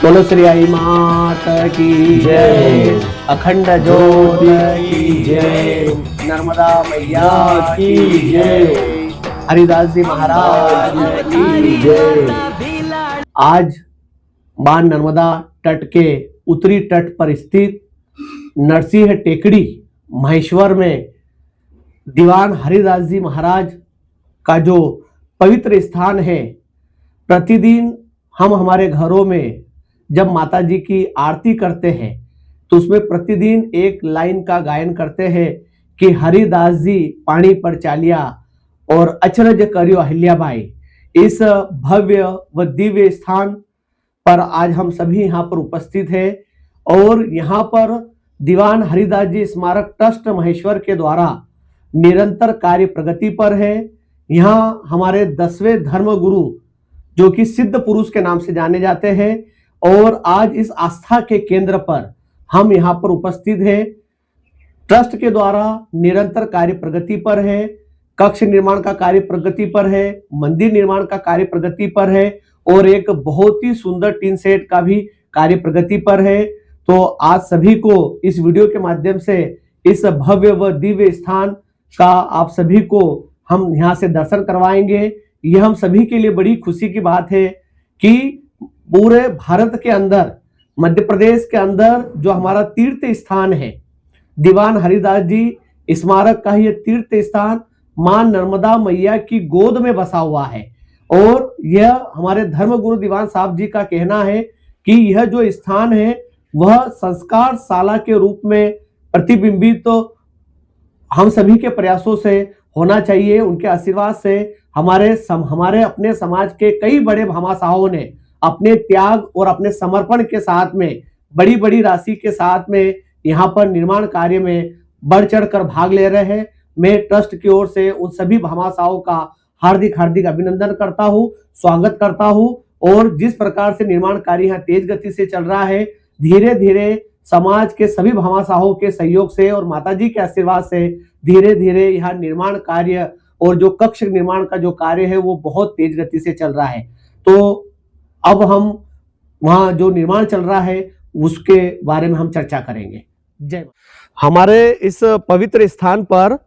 बोलो श्री आई माता की जय, अखंड ज्योति की जय, नर्मदा मैया की जय, हरिदास जी महाराज की जय। आज मां नर्मदा तट के उत्तरी तट पर स्थित नरसिंह टेकड़ी महेश्वर में दीवान हरिदास जी महाराज का जो पवित्र स्थान है, प्रतिदिन हम हमारे घरों में जब माता जी की आरती करते हैं तो उसमें प्रतिदिन एक लाइन का गायन करते हैं कि हरिदास जी पानी पर चालिया और अचरज करियो अहिल्याबाई। इस भव्य व दिव्य स्थान पर आज हम सभी यहाँ पर उपस्थित हैं और यहाँ पर दीवान हरिदास जी स्मारक ट्रस्ट महेश्वर के द्वारा निरंतर कार्य प्रगति पर है। यहाँ हमारे 10वें धर्म गुरु जो कि सिद्ध पुरुष के नाम से जाने जाते हैं और आज इस आस्था के केंद्र पर हम यहाँ पर उपस्थित हैं। ट्रस्ट के द्वारा निरंतर कार्य प्रगति पर है, कक्ष निर्माण का कार्य प्रगति पर है, मंदिर निर्माण का कार्य प्रगति पर है और एक बहुत ही सुंदर टीन सेट का भी कार्य प्रगति पर है। तो आज सभी को इस वीडियो के माध्यम से इस भव्य व दिव्य स्थान का आप सभी को हम यहाँ से दर्शन करवाएंगे। यह हम सभी के लिए बड़ी खुशी की बात है कि पूरे भारत के अंदर, मध्य प्रदेश के अंदर जो हमारा तीर्थ स्थान है, दीवान हरिदास जी स्मारक का यह तीर्थ स्थान मां नर्मदा मैया की गोद में बसा हुआ है और यह हमारे धर्म गुरु दीवान साहब जी का कहना है कि यह जो स्थान है वह संस्कार शाला के रूप में प्रतिबिंबित तो हम सभी के प्रयासों से होना चाहिए। उनके आशीर्वाद से हमारे अपने समाज के कई बड़े भामाशाहों ने अपने त्याग और अपने समर्पण के साथ में बड़ी बड़ी राशि के साथ में यहाँ पर निर्माण कार्य में बढ़ चढ़ कर भाग ले रहे हैं। मैं ट्रस्ट की ओर से उन सभी भामाशाहों का हार्दिक अभिनंदन करता हूँ, स्वागत करता हूँ। और जिस प्रकार से निर्माण कार्य यहाँ तेज गति से चल रहा है, धीरे धीरे समाज के सभी भामाशाहों के सहयोग से और माता जी के आशीर्वाद से धीरे धीरे यहाँ निर्माण कार्य और जो कक्ष निर्माण का जो कार्य है वो बहुत तेज गति से चल रहा है। तो अब हम वहाँ जो निर्माण चल रहा है उसके बारे में हम चर्चा करेंगे। जय। हमारे इस पवित्र स्थान पर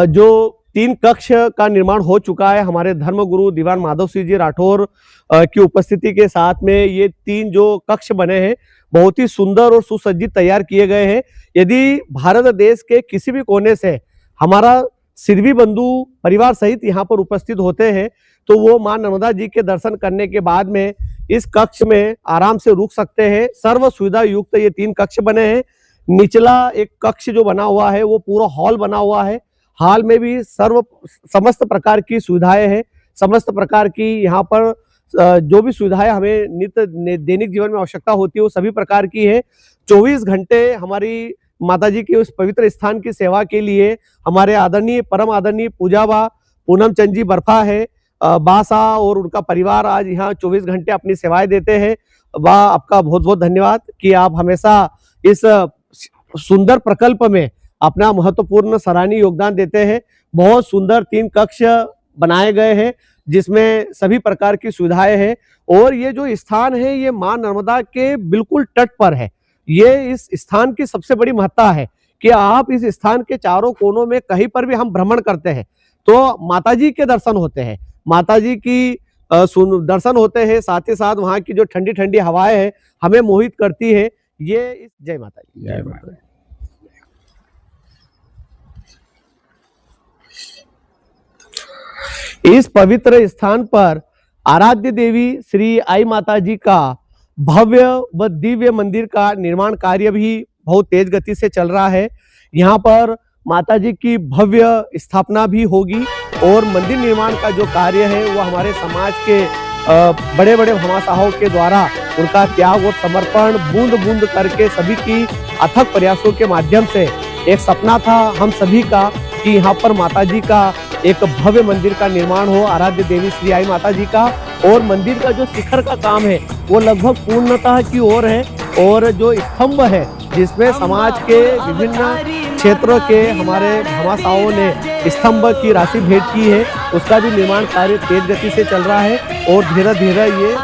जो 3 कक्ष का निर्माण हो चुका है, हमारे धर्म गुरु दीवान माधव सिंह जी राठौर की उपस्थिति के साथ में ये 3 जो कक्ष बने हैं बहुत ही सुंदर और सुसज्जित तैयार किए गए हैं। यदि भारत देश के किसी भी कोने से हमारा सिरवी बंधु परिवार सहित यहाँ पर उपस्थित होते हैं तो वो मां नर्मदा जी के दर्शन करने के बाद में इस कक्ष में आराम से रुक सकते हैं। सर्व सुविधा युक्त ये 3 कक्ष बने हैं। निचला एक कक्ष जो बना हुआ है वो पूरा हॉल बना हुआ है। हॉल में भी समस्त प्रकार की सुविधाएं हैं। समस्त प्रकार की यहाँ पर जो भी सुविधाएं हमें नित्य दैनिक जीवन में आवश्यकता होती है वो सभी प्रकार की है। 24 घंटे हमारी माता जी के उस पवित्र स्थान की सेवा के लिए हमारे आदरणीय परम आदरणीय पूजाबा पूनम चंद जी बर्फा है, बासा और उनका परिवार आज यहाँ 24 घंटे अपनी सेवाएं देते हैं। वाह, आपका बहुत बहुत धन्यवाद कि आप हमेशा इस सुंदर प्रकल्प में अपना महत्वपूर्ण सराहनीय योगदान देते हैं। बहुत सुंदर 3 कक्ष बनाए गए हैं जिसमें सभी प्रकार की सुविधाएं हैं और ये जो स्थान है ये मां नर्मदा के बिल्कुल तट पर है। ये इस स्थान की सबसे बड़ी महत्ता है कि आप इस स्थान के चारों कोनों में कहीं पर भी हम भ्रमण करते हैं तो माता जी के दर्शन होते हैं, माता जी की दर्शन होते हैं। साथ ही साथ वहाँ की जो ठंडी ठंडी हवाएं हैं हमें मोहित करती है। ये इस जय माता जी। जय माता। इस पवित्र स्थान पर आराध्य देवी श्री आई माता जी का भव्य व दिव्य मंदिर का निर्माण कार्य भी बहुत तेज गति से चल रहा है। यहाँ पर माता जी की भव्य स्थापना भी होगी और मंदिर निर्माण का जो कार्य है वो हमारे समाज के बड़े बड़े भामाशाहों के द्वारा उनका त्याग और समर्पण बूंद बूंद करके सभी की अथक प्रयासों के माध्यम से एक सपना था हम सभी का कि यहाँ पर माता जी का एक भव्य मंदिर का निर्माण हो, आराध्य देवी श्री आई माता जी का। और मंदिर का जो शिखर का काम है वो लगभग पूर्णतः की ओर है और जो स्तंभ है जिसमें समाज के विभिन्न क्षेत्रों के हमारे भामाशाहों ने स्तंभ की राशि भेंट की है, उसका भी निर्माण कार्य तेज गति से चल रहा है और धीरे धीरे ये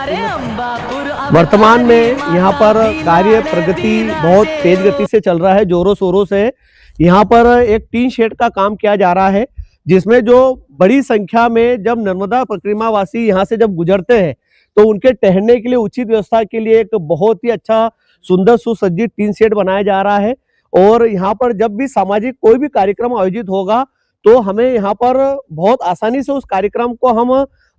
वर्तमान में यहाँ पर कार्य प्रगति बहुत तेज गति से चल रहा है, जोरों शोरों से। यहाँ पर एक टीन शेड का काम किया जा रहा है, जिसमें जो बड़ी संख्या में जब नर्मदा परिक्रमा वासी यहाँ से जब गुजरते हैं तो उनके ठहरने के लिए उचित व्यवस्था के लिए एक बहुत ही अच्छा सुंदर सुसज्जित टीन शेड बनाया जा रहा है। और यहाँ पर जब भी सामाजिक कोई भी कार्यक्रम आयोजित होगा तो हमें यहाँ पर बहुत आसानी से उस कार्यक्रम को हम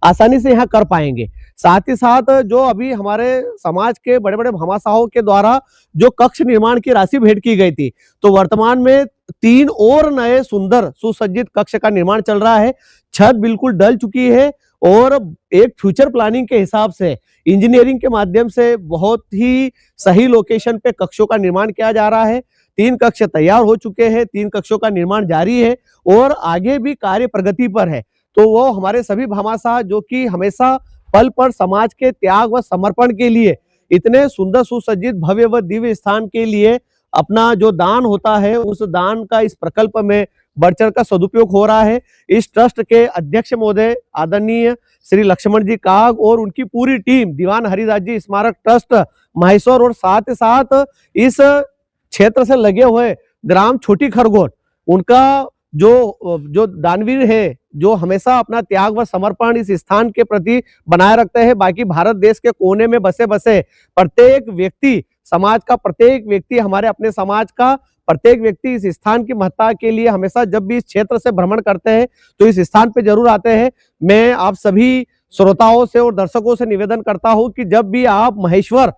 आसानी से यहाँ कर पाएंगे। साथ ही साथ जो अभी हमारे समाज के बड़े बड़े भामाशाहों के द्वारा जो कक्ष निर्माण की राशि भेंट की गई थी, तो वर्तमान में 3 और नए सुंदर सुसज्जित कक्ष का निर्माण चल रहा है। छत बिल्कुल डल चुकी है और एक फ्यूचर प्लानिंग के हिसाब से इंजीनियरिंग के माध्यम से बहुत ही सही लोकेशन पे कक्षों का निर्माण किया जा रहा है। 3 कक्ष तैयार हो चुके हैं, 3 कक्षों का निर्माण जारी है और आगे भी कार्य प्रगति पर है। तो वो हमारे सभी भामाशाह जो कि हमेशा पल पर समाज के त्याग व समर्पण के लिए इतने सुंदर सुसज्जित भव्य व दिव्य स्थान के लिए अपना जो दान होता है, उस दान का इस प्रकल्प में बढ़-चढ़ का सदुपयोग हो रहा है। इस ट्रस्ट के अध्यक्ष महोदय आदरणीय श्री लक्ष्मण जी काग और उनकी पूरी टीम दीवान हरिदास जी स्मारक ट्रस्ट माहेश्वर और साथ ही साथ इस क्षेत्र से लगे हुए ग्राम छोटी खरगोन, उनका जो दानवीर है, जो हमेशा अपना त्याग व समर्पण इस स्थान के प्रति बनाए रखते हैं। बाकी भारत देश के कोने में बसे बसे प्रत्येक व्यक्ति, समाज का प्रत्येक व्यक्ति, हमारे अपने समाज का प्रत्येक व्यक्ति इस स्थान की महत्ता के लिए हमेशा जब भी इस क्षेत्र से भ्रमण करते हैं तो इस स्थान पे जरूर आते हैं। मैं आप सभी श्रोताओं से और दर्शकों से निवेदन करता हूं कि जब भी आप महेश्वर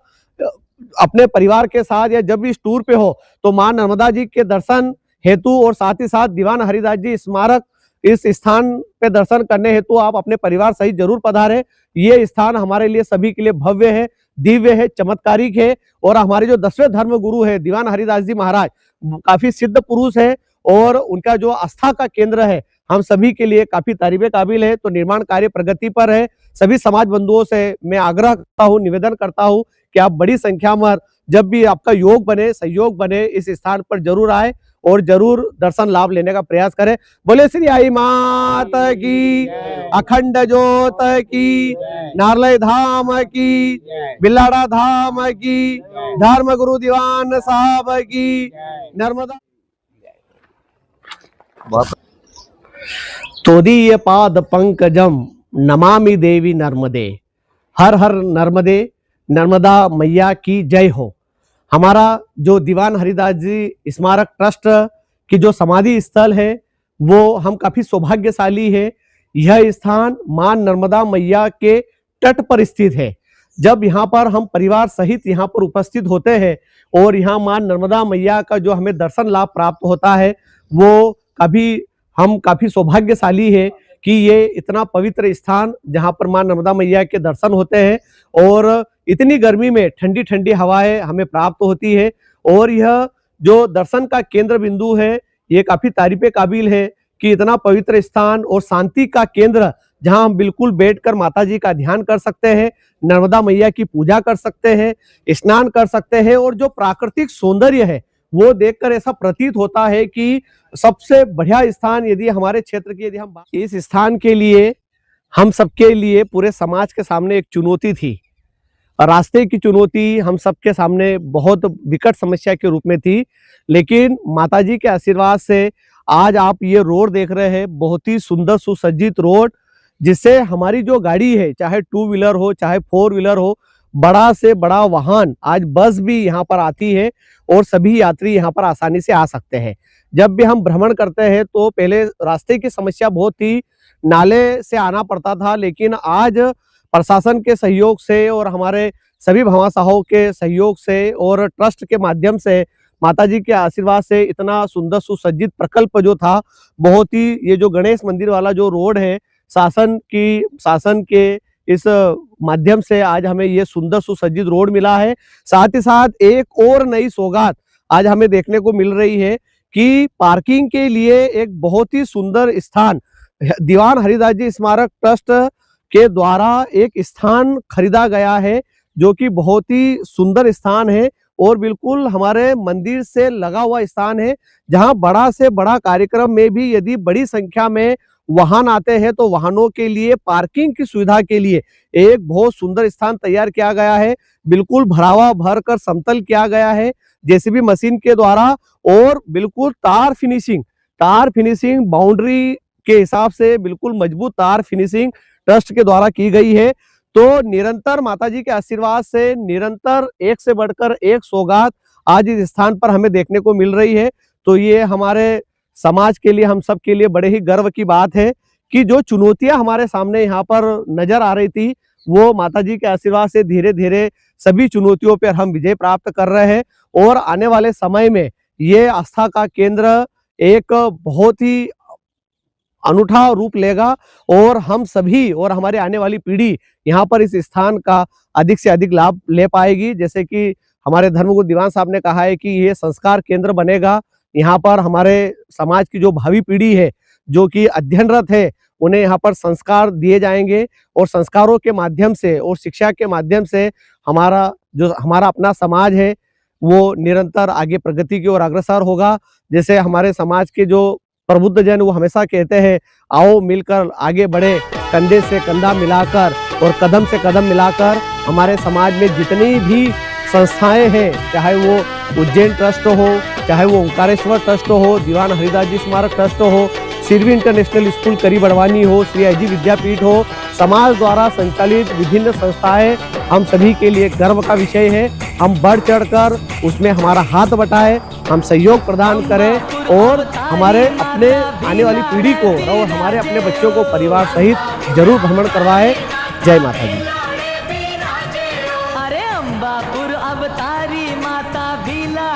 अपने परिवार के साथ या जब भी इस टूर पे हो तो मां नर्मदा जी के दर्शन हेतु और साथ ही साथ दीवान हरिदास जी स्मारक इस स्थान पे दर्शन करने हेतु आप अपने परिवार सहित जरूर पधारें। ये स्थान हमारे लिए सभी के लिए भव्य है, दिव्य है, चमत्कारिक है और हमारे जो 10वें धर्म गुरु है दीवान हरिदास जी महाराज काफी सिद्ध पुरुष है और उनका जो आस्था का केंद्र है हम सभी के लिए काफी तारीफ काबिल है। तो निर्माण कार्य प्रगति पर है। सभी समाज बंधुओं से मैं आग्रह करता हूँ, निवेदन करता हूँ कि आप बड़ी संख्या में जब भी आपका योग बने, सहयोग बने, इस स्थान पर जरूर आए और जरूर दर्शन लाभ लेने का प्रयास करें। बोले श्री आई माता की, अखंड ज्योत की, नारलय धाम की, बिलाड़ा धाम की, धर्म गुरु दीवान साहब की, नर्मदा तोदीय पाद पंकजम नमामि देवी नर्मदे। हर हर नर्मदे, नर्मदा मैया की जय हो। हमारा जो दीवान हरिदास जी स्मारक ट्रस्ट की जो समाधि स्थल है वो हम काफी सौभाग्यशाली है। यह स्थान मां नर्मदा मैया के तट पर स्थित है। जब यहाँ पर हम परिवार सहित यहाँ पर उपस्थित होते हैं और यहाँ मां नर्मदा मैया का जो हमें दर्शन लाभ प्राप्त होता है वो हम काफी सौभाग्यशाली है कि ये इतना पवित्र स्थान जहाँ पर मां नर्मदा मैया के दर्शन होते हैं और इतनी गर्मी में ठंडी ठंडी हवाएं हमें प्राप्त होती है। और यह जो दर्शन का केंद्र बिंदु है ये काफी तारीफ काबिल है कि इतना पवित्र स्थान और शांति का केंद्र जहां हम बिल्कुल बैठकर माता जी का ध्यान कर सकते हैं, नर्मदा मैया की पूजा कर सकते हैं, स्नान कर सकते हैं और जो प्राकृतिक सौंदर्य है वो देखकर ऐसा प्रतीत होता है कि सबसे बढ़िया स्थान यदि हमारे क्षेत्र की यदि हम इस स्थान के लिए हम सबके लिए पूरे समाज के सामने एक चुनौती थी। रास्ते की चुनौती हम सबके सामने बहुत विकट समस्या के रूप में थी, लेकिन माताजी के आशीर्वाद से आज आप ये रोड देख रहे हैं, बहुत ही सुंदर सुसज्जित रोड, जिससे हमारी जो गाड़ी है, चाहे 2 व्हीलर हो चाहे 4 व्हीलर हो, बड़ा से बड़ा वाहन, आज बस भी यहाँ पर आती है और सभी यात्री यहाँ पर आसानी से आ सकते हैं। जब भी हम भ्रमण करते हैं तो पहले रास्ते की समस्या बहुत थी, नाले से आना पड़ता था, लेकिन आज प्रशासन के सहयोग से और हमारे सभी भामाशाहों के सहयोग से और ट्रस्ट के माध्यम से माताजी के आशीर्वाद से इतना सुंदर सुसज्जित प्रकल्प जो था, बहुत ही ये जो गणेश मंदिर वाला जो रोड है, शासन के इस माध्यम से आज हमें ये सुंदर सुसज्जित रोड मिला है। साथ ही साथ एक और नई सौगात आज हमें देखने को मिल रही है कि पार्किंग के लिए एक बहुत ही सुंदर स्थान दीवान हरिदास जी स्मारक ट्रस्ट के द्वारा एक स्थान खरीदा गया है, जो कि बहुत ही सुंदर स्थान है और बिल्कुल हमारे मंदिर से लगा हुआ स्थान है, जहां बड़ा से बड़ा कार्यक्रम में भी यदि बड़ी संख्या में वाहन आते हैं तो वाहनों के लिए पार्किंग की सुविधा के लिए एक बहुत सुंदर स्थान तैयार किया गया है। बिल्कुल भरावा भर कर समतल किया गया है जेसीबी मशीन के द्वारा, और बिल्कुल तार फिनिशिंग बाउंड्री के हिसाब से बिल्कुल मजबूत तार फिनिशिंग ट्रस्ट के द्वारा की गई है। तो निरंतर माताजी के आशीर्वाद से निरंतर एक से बढ़कर एक सौगात आज इस स्थान पर हमें देखने को मिल रही है। तो ये हमारे समाज के लिए, हम सब के लिए बड़े ही गर्व की बात है कि जो चुनौतियां हमारे सामने यहाँ पर नजर आ रही थी, वो माताजी के आशीर्वाद से धीरे धीरे सभी चुनौतियों पर हम विजय प्राप्त कर रहे हैं। और आने वाले समय में ये आस्था का केंद्र एक बहुत ही अनूठा रूप लेगा और हम सभी और हमारे आने वाली पीढ़ी यहाँ पर इस स्थान का अधिक से अधिक लाभ ले पाएगी। जैसे कि हमारे धर्मगुरु दीवान साहब ने कहा है कि ये संस्कार केंद्र बनेगा। यहाँ पर हमारे समाज की जो भावी पीढ़ी है, जो कि अध्ययनरत है, उन्हें यहाँ पर संस्कार दिए जाएंगे और संस्कारों के माध्यम से और शिक्षा के माध्यम से हमारा अपना समाज है वो निरंतर आगे प्रगति की ओर अग्रसर होगा। जैसे हमारे समाज के जो प्रबुद्ध जन वो हमेशा कहते हैं, आओ मिलकर आगे बढ़े, कंधे से कंधा मिलाकर और कदम से कदम मिलाकर। हमारे समाज में जितनी भी संस्थाएं हैं, चाहे वो उज्जैन ट्रस्ट हो, चाहे वो ओंकारेश्वर ट्रस्ट हो, दीवान हरिदास जी स्मारक ट्रस्ट हो, सिरवी इंटरनेशनल स्कूल करी बड़वानी हो, श्री आई जी विद्यापीठ हो, समाज द्वारा संचालित विभिन्न संस्थाएं हम सभी के लिए गर्व का विषय है। हम बढ़ चढ़कर उसमें हमारा हाथ बटाएं, हम सहयोग प्रदान करें और हमारे अपने आने वाली पीढ़ी को और हमारे अपने बच्चों को परिवार सहित जरूर भ्रमण करवाएं। जय माता दी। अरे अंबापुर अवतारी माता भीला